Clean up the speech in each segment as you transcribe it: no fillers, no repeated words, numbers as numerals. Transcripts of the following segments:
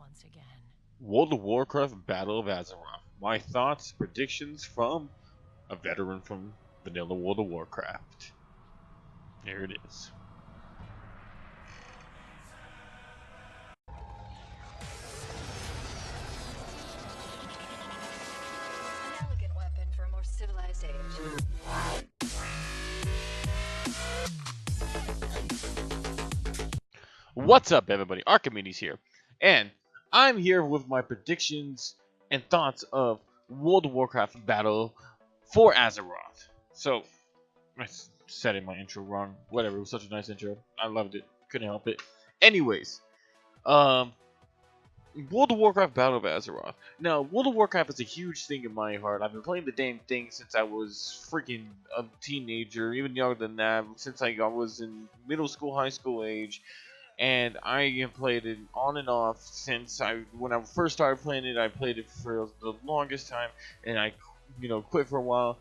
once again. World of Warcraft Battle of Azeroth. My thoughts, predictions from a veteran from vanilla World of Warcraft. Here it is. An elegant weapon for a more civilized age. What's up, everybody? Archimedes here, and I'm here with my predictions and thoughts of World of Warcraft Battle for Azeroth. So, I said in my intro wrong. Whatever, it was such a nice intro. I loved it. Couldn't help it. Anyways, um, World of Warcraft Battle of Azeroth. Now, World of Warcraft is a huge thing in my heart. I've been playing the damn thing since I was freaking a teenager, even younger than that, since I was in middle school, high school age. And I have played it on and off since when I first started playing it. I played it for the longest time, and I, quit for a while,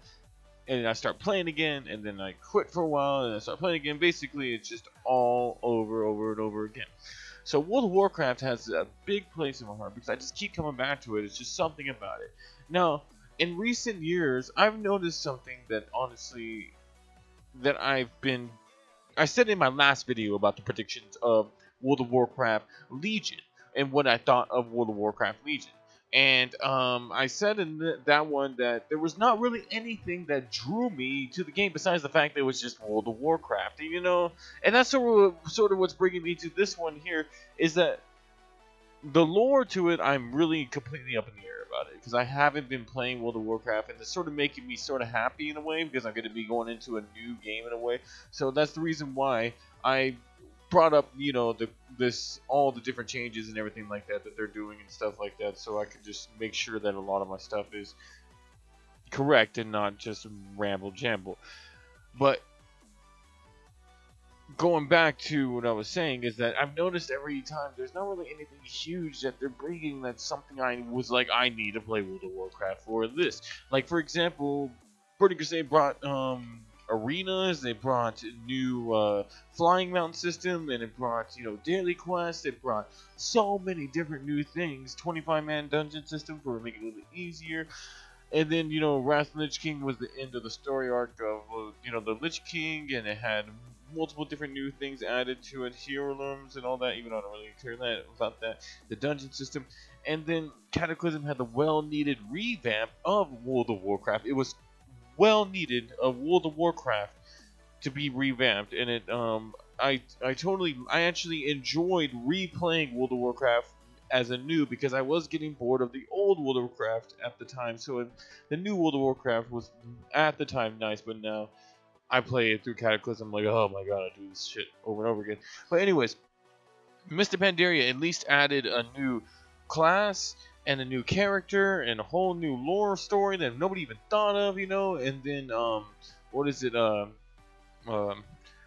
and I start playing again, and then I quit for a while, and I start playing again. Basically, it's just all over and over again. So World of Warcraft has a big place in my heart because I just keep coming back to it. It's just something about it. Now, in recent years, I've noticed something that honestly, that I said in my last video about the predictions of World of Warcraft Legion and what I thought of World of Warcraft Legion. And I said in that one that there was not really anything that drew me to the game besides the fact that it was just World of Warcraft, and that's sort of what's bringing me to this one here is that the lore to it, I'm really completely up in the air about it because I haven't been playing World of Warcraft, and it's sort of making me sort of happy in a way because I'm going to be going into a new game in a way. So that's the reason why I brought up, all the different changes and everything like that they're doing and stuff like that, so I could just make sure that a lot of my stuff is correct and not just ramble jamble. But going back to what I was saying is that I've noticed every time there's not really anything huge that they're bringing that's something I was like, I need to play World of Warcraft for this. Like, for example, Burning Crusade brought arenas, they brought a new flying mountain system, and it brought, daily quests, it brought so many different new things. 25-man dungeon system for making it a little bit easier. And then, Wrath of the Lich King was the end of the story arc of, the Lich King, and it had multiple different new things added to it, heirlooms and all that, even though I don't really care about that. The dungeon system. And then Cataclysm had the well-needed revamp of World of Warcraft. It was well-needed of World of Warcraft to be revamped, and I actually enjoyed replaying World of Warcraft as a new because I was getting bored of the old World of Warcraft at the time. So the new World of Warcraft was at the time nice, but now I play it through Cataclysm like, oh my god, I do this shit over and over again. But anyways, Mr. Pandaria at least added a new class and a new character and a whole new lore story that nobody even thought of, and then what is it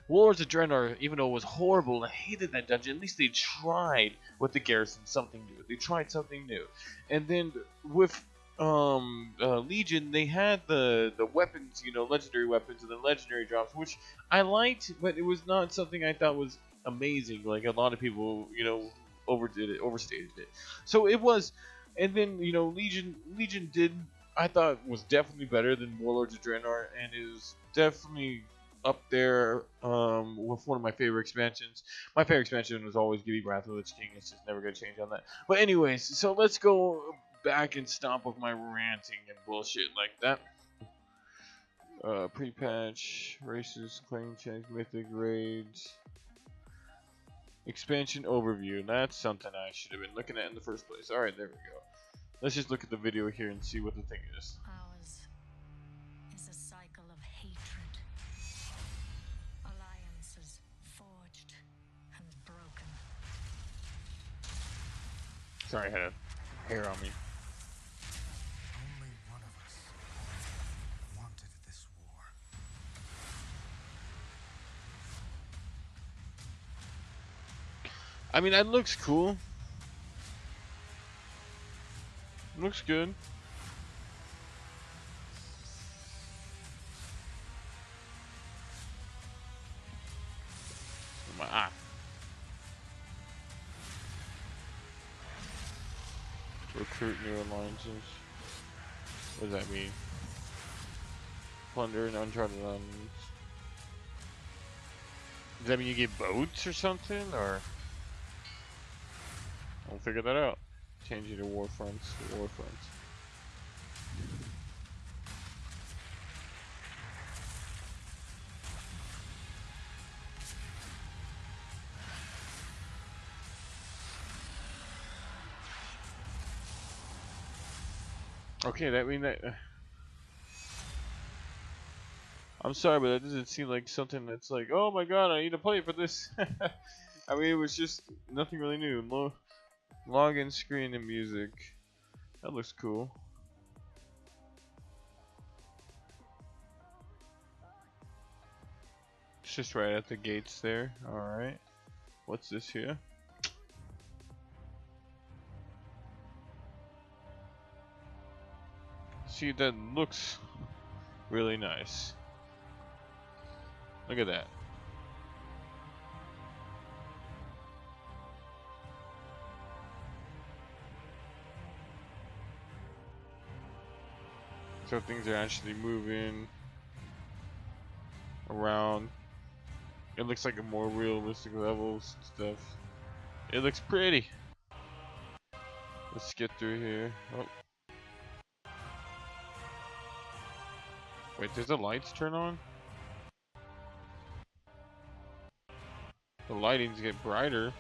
Warlords of Draenor, even though it was horrible, I hated that dungeon. At least they tried with the garrison something new. They tried something new, and then with Legion, they had the weapons, legendary weapons and the legendary drops, which I liked, but it was not something I thought was amazing. Like a lot of people, overstated it. So it was, and then Legion did, I thought, was definitely better than Warlords of Draenor, and is definitely up there with one of my favorite expansions. My favorite expansion was always gonna be Wrath of the Lich King. It's just never gonna change on that. But anyways, so let's go back and stop with my ranting and bullshit like that. Pre-patch, races, claim change, mythic raids, expansion overview. That's something I should have been looking at in the first place. All right, there we go. Let's just look at the video here and see what the thing is. Ours is a cycle of hatred. Alliances forged and broken. Sorry, I had a hair on me. Only one of us wanted this war. I mean, that looks cool. Looks good. My eye. Recruit new alliances. What does that mean? Plunder and uncharted islands. Does that mean you get boats or something, or? I'll figure that out. Changing to war fronts. War fronts. Okay, that mean that. I'm sorry, but that doesn't seem like something that's like, oh my god, I need to play for this. I mean, it was just nothing really new. Login screen and music. That looks cool. It's just right at the gates there. Alright. What's this here? See, that looks really nice. Look at that. So things are actually moving around. It looks like a more realistic levels and stuff. It looks pretty. Let's get through here. Oh. Wait, does the lights turn on? The lightings get brighter.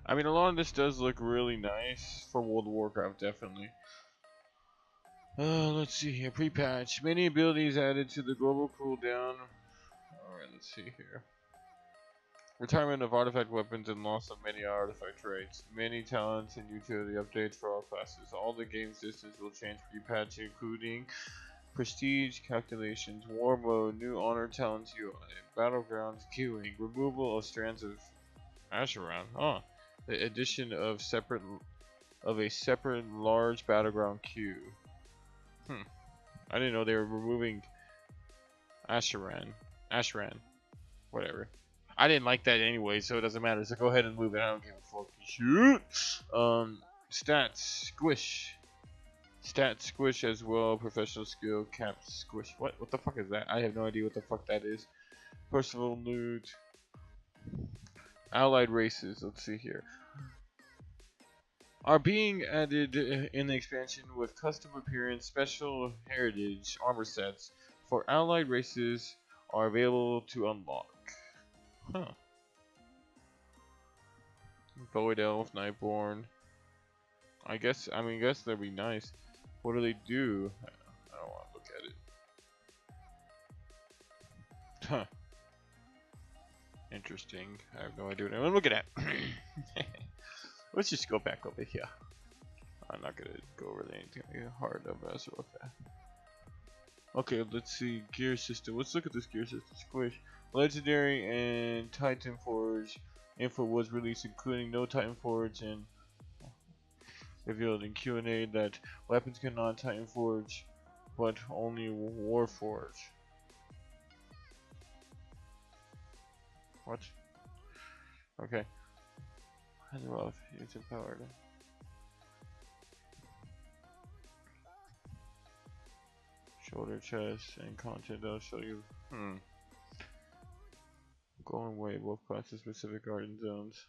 I mean, a lot of this does look really nice for World of Warcraft, definitely. Let's see here. Pre-patch. Many abilities added to the global cooldown. Alright, let's see here. Retirement of artifact weapons and loss of many artifact traits. Many talents and utility updates for all classes. All the game's distance will change pre-patch, including prestige calculations, war mode, new honor talents UI, battlegrounds queuing, removal of strands of Asheron. Oh, the addition of a separate large battleground queue. I didn't know they were removing Asheron. Whatever. I didn't like that anyway, so it doesn't matter. So go ahead and move it. I don't give a fuck. Shoot. Stats squish. Stat squish as well. Professional skill cap squish. What the fuck is that? I have no idea what the fuck that is. Personal loot. Allied races. Let's see here. Are being added in the expansion with custom appearance, special heritage armor sets for allied races are available to unlock. Huh. Void Elf, Nightborn. I guess that'd be nice. What do they do? I don't want to look at it. Huh. Interesting. I have no idea what I'm looking at. Let's just go back over here. I'm not gonna go over anything hard of Azeroth. Okay, let's see. Gear system. Let's look at this gear system. Squish. Legendary and Titan Forge info was released, including no Titan Forge, and revealed in Q&A that weapons cannot Titan Forge, but only War Forge. What? Okay. Azeroth is empowered. Shoulder, chest, and content that'll show you. Going away, both classes specific garden zones.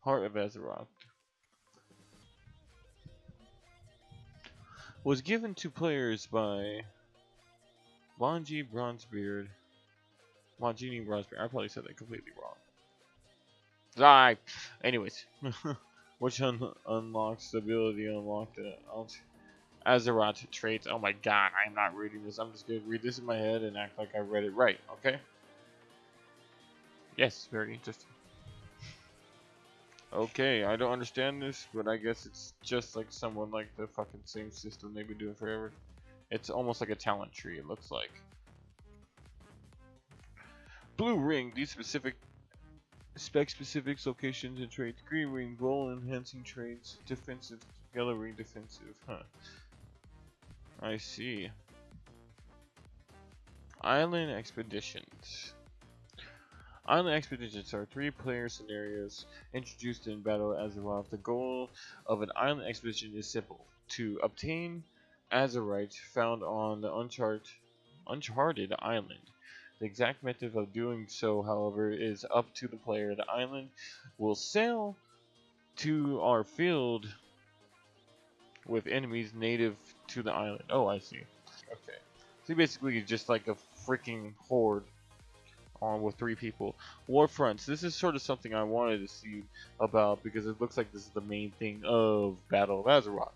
Heart of Azeroth was given to players by Longini Bronzebeard. I probably said that completely wrong. Die. Anyways, which unlocks the ability to unlock the Azeroth traits. Oh my god, I am not reading this. I'm just gonna read this in my head and act like I read it right. Okay. Yes, very interesting. Okay, I don't understand this, but I guess it's just like someone like the fucking same system they've been doing forever. It's almost like a talent tree, it looks like. Blue ring, these specific Spec specifics, locations, and traits. Green ring, role enhancing traits. Defensive, yellow ring, defensive. Huh. I see. Island expeditions. Island expeditions are 3-player scenarios introduced in Battle Azeroth. The goal of an island expedition is simple: to obtain Azerite found on the uncharted island. The exact method of doing so, however, is up to the player. The island will sail to our field with enemies native to the island. Oh, I see. Okay. So basically, just like a freaking horde on with 3 people. War fronts. This is sort of something I wanted to see about because it looks like this is the main thing of Battle of Azeroth.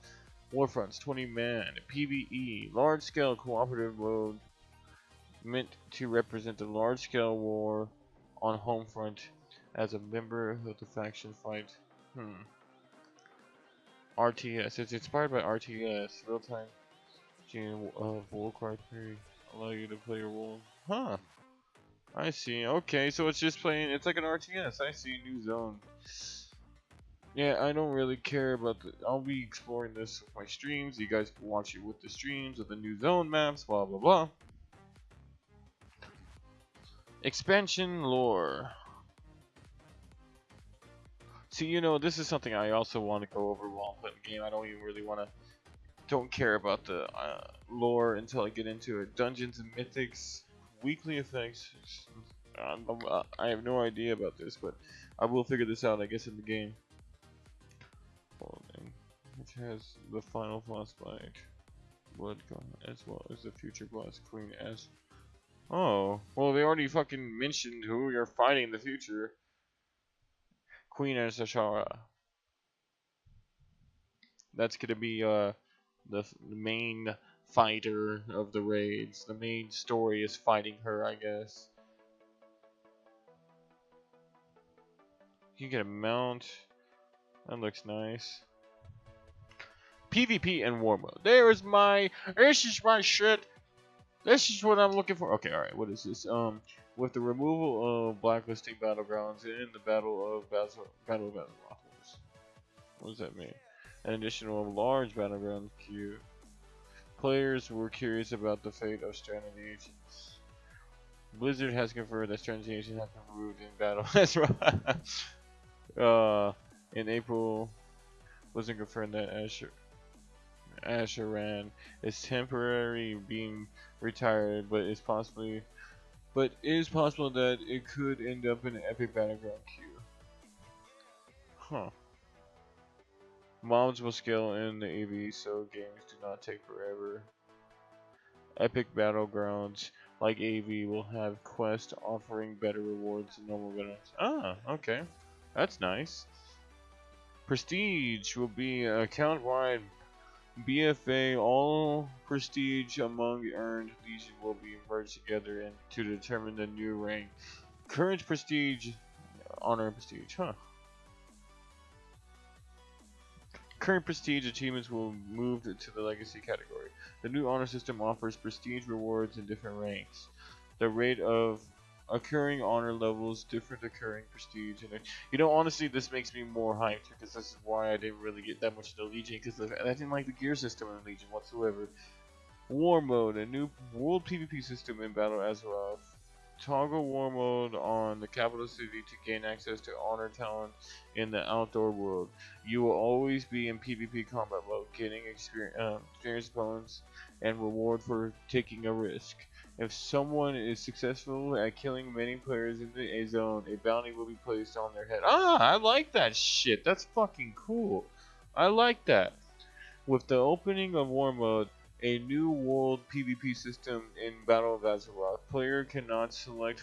War fronts, 20 man, PvE, large scale cooperative mode meant to represent the large scale war on home front as a member of the faction fight. RTS. It's inspired by RTS. Real time game of Warcraft 3 allow you to play your role. Huh. I see. Okay, so it's just playing. It's like an RTS. I see. New zone. Yeah, I don't really care about the. I'll be exploring this with my streams. You guys can watch it with the streams of the new zone maps. Blah blah blah. Expansion lore. See, you know, this is something I also want to go over while playing the game. I don't even really want to. Don't care about the lore until I get into it. Dungeons and mythics. Weekly effects. I have no idea about this, but I will figure this out, I guess, in the game. Which has the final boss fight, Blood God, as well as the future boss Queen S. Oh, well, they already fucking mentioned who you're fighting in the future. Queen Ashara. That's gonna be the main fighter of the raids. The main story is fighting her, I guess. You can get a mount. That looks nice. PvP and war mode. This is my shit. This is what I'm looking for. Okay, alright, what is this? With the removal of blacklisting battlegrounds in the Battle of Azeroth. What does that mean? An additional large battleground queue. Players were curious about the fate of stranded agents. Blizzard has confirmed that stranded agents have been removed in Battle of Azeroth. In April, Blizzard confirmed that Asheran is temporarily being retired, but it is possible that it could end up in an epic battleground queue. Huh. Mobs will scale in the AV, so games do not take forever. Epic battlegrounds like AV will have quests offering better rewards than normal battles. Ah, okay. That's nice. Prestige will be account-wide BFA. All prestige among earned legion will be merged together to determine the new rank. Current prestige, honor prestige, huh? Current prestige achievements will move to the legacy category. The new honor system offers prestige rewards in different ranks. The rate of occurring honor levels, different occurring prestige, and you know, honestly, this makes me more hyped because this is why I didn't really get that much into Legion, because I didn't like the gear system in Legion whatsoever. War mode, a new world PvP system in Battle Azeroth. Toggle war mode on the capital city to gain access to honor talent in the outdoor world. You will always be in PvP combat mode, getting experienced opponents and reward for taking a risk. If someone is successful at killing many players in a zone, a bounty will be placed on their head. Ah, I like that shit. That's fucking cool. I like that. With the opening of war mode, a new world PvP system in Battle of Azeroth. Player cannot select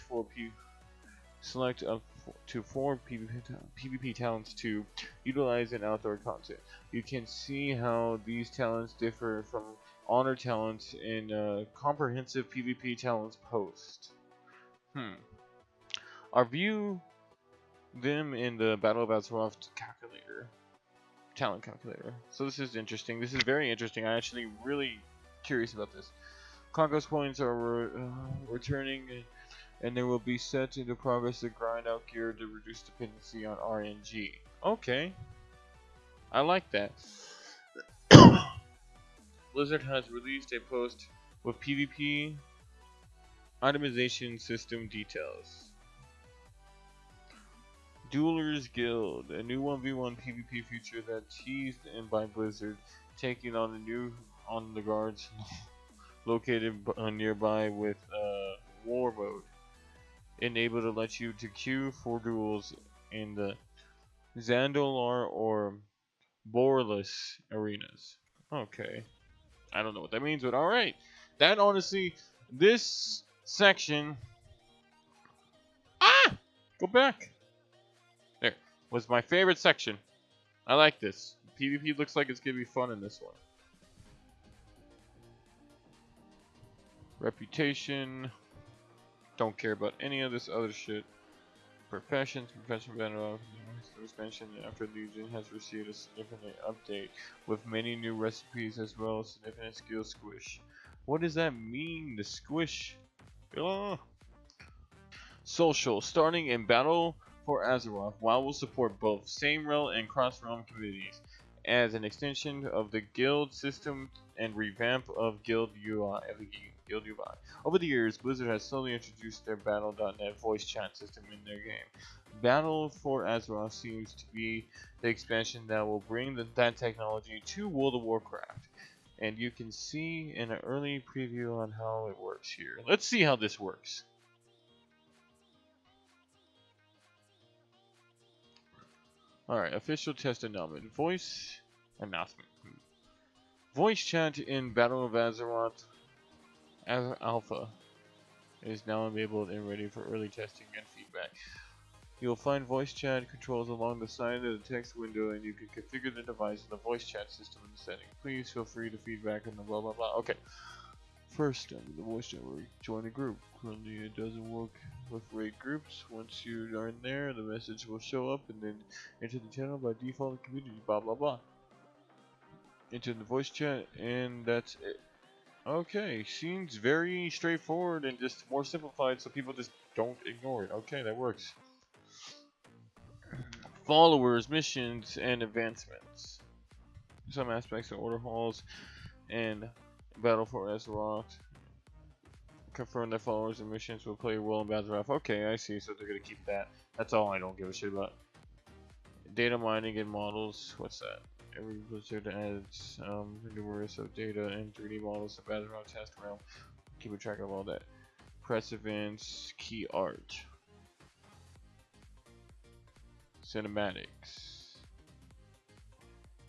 up to 4 PvP talents to utilize in outdoor content. You can see how these talents differ from honor talents in comprehensive PvP talents post. I'll view them in the Battle of Azeroth talent calculator. So this is interesting. This is very interesting. I actually really curious about this. Conquest points are returning and there will be set into progress to grind out gear to reduce dependency on RNG. Okay, I like that. Blizzard has released a post with PvP itemization system details. Duelers Guild, a new 1v1 PvP feature that teased in by Blizzard, taking on the guards located nearby with war mode, enabled to let you to queue for duels in the Zandalar or Borderless arenas. Okay, I don't know what that means, but all right. That honestly, this section. Ah, go back. There was my favorite section. I like this. PvP looks like it's gonna be fun in this one. Reputation. Don't care about any of this other shit. Profession battle expansion after Legion has received a significant update with many new recipes as well as significant skill squish. What does that mean? The squish. Ugh. Social. Starting in Battle for Azeroth, WoW will support both same-realm and cross-realm communities as an extension of the guild system and revamp of Guild UI. Over the years, Blizzard has slowly introduced their Battle.net voice chat system in their game. Battle for Azeroth seems to be the expansion that will bring that technology to World of Warcraft. And you can see an early preview on how it works here. Let's see how this works. Alright, official test announcement. Voice announcement. Voice chat in Battle of Azeroth Alpha is now enabled and ready for early testing and feedback. You'll find voice chat controls along the side of the text window, and you can configure the device in the voice chat system in the settings. Please feel free to feedback on the blah blah blah. Okay. First, the voice chat will join a group. Currently, it doesn't work with raid groups. Once you are in there, the message will show up, and then enter the channel by default in community. Blah blah blah. Enter the voice chat, and that's it. Okay, seems very straightforward and just more simplified, so people just don't ignore it. Okay, that works. Followers, missions, and advancements. Some aspects of Order Halls and Battle for Azeroth confirm that followers and missions will play a role in Azeroth. Okay, I see, so they're gonna keep that. That's all I don't give a shit about. Data mining and models. What's that? Every Blizzard adds numerous of data and 3D models of Azeroth test realm. Keep track of all that. Press events, key art. Cinematics.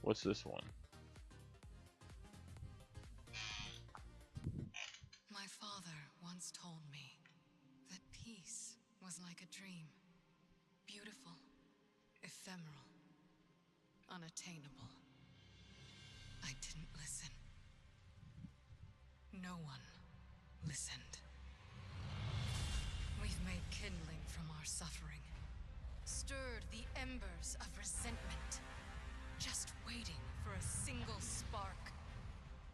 What's this one? My father once told me that peace was like a dream. Beautiful, ephemeral, unattainable. I didn't listen. No one listened. We've made kindling from our suffering, stirred the embers of resentment, just waiting for a single spark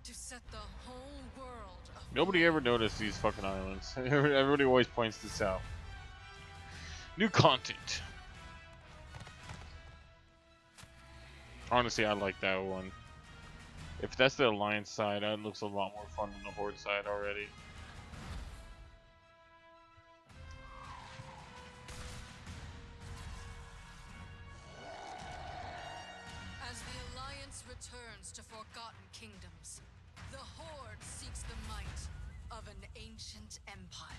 to set the whole world aflame. Nobody ever noticed these fucking islands. Everybody always points this out. New content. Honestly, I like that one. If that's the Alliance side, that looks a lot more fun than the Horde side already. As the Alliance returns to forgotten kingdoms, the Horde seeks the might of an ancient empire.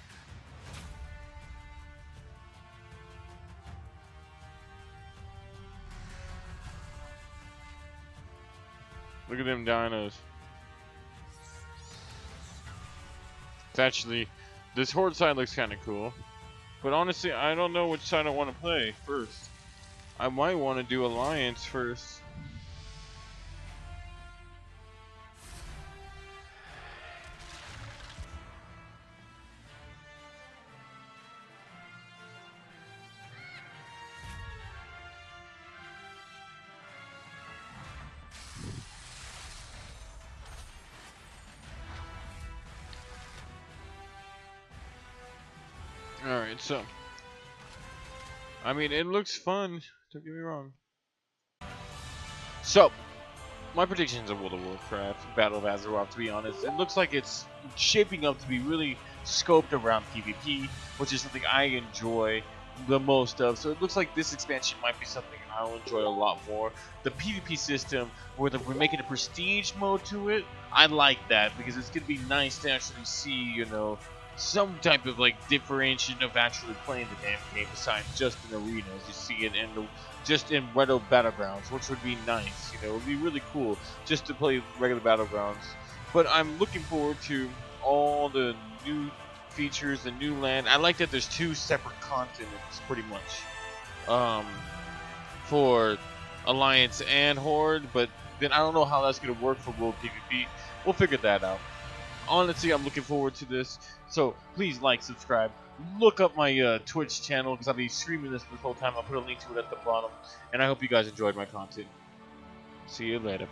Look at them dinos. It's actually, this Horde side looks kind of cool. But honestly, I don't know which side I want to play first. I might want to do Alliance first. Alright, so I mean, it looks fun, don't get me wrong. So, my predictions of World of Warcraft Battle of Azeroth, to be honest, it looks like it's shaping up to be really scoped around PvP, which is something I enjoy the most of. So it looks like this expansion might be something I'll enjoy a lot more. The PvP system, where we're making a prestige mode to it, I like that because it's gonna be nice to actually see, you know, some type of like differentiation of actually playing the damn game besides just in arenas. You see it in the just in regular battlegrounds, which would be nice. You know, it would be really cool just to play regular battlegrounds. But I'm looking forward to all the new features, the new land. I like that there's two separate continents, pretty much, for Alliance and Horde. But then I don't know how that's gonna work for World PvP. We'll figure that out. Honestly, I'm looking forward to this. So please like, subscribe. Look up my Twitch channel because I'll be streaming this whole time. I'll put a link to it at the bottom. And I hope you guys enjoyed my content. See you later.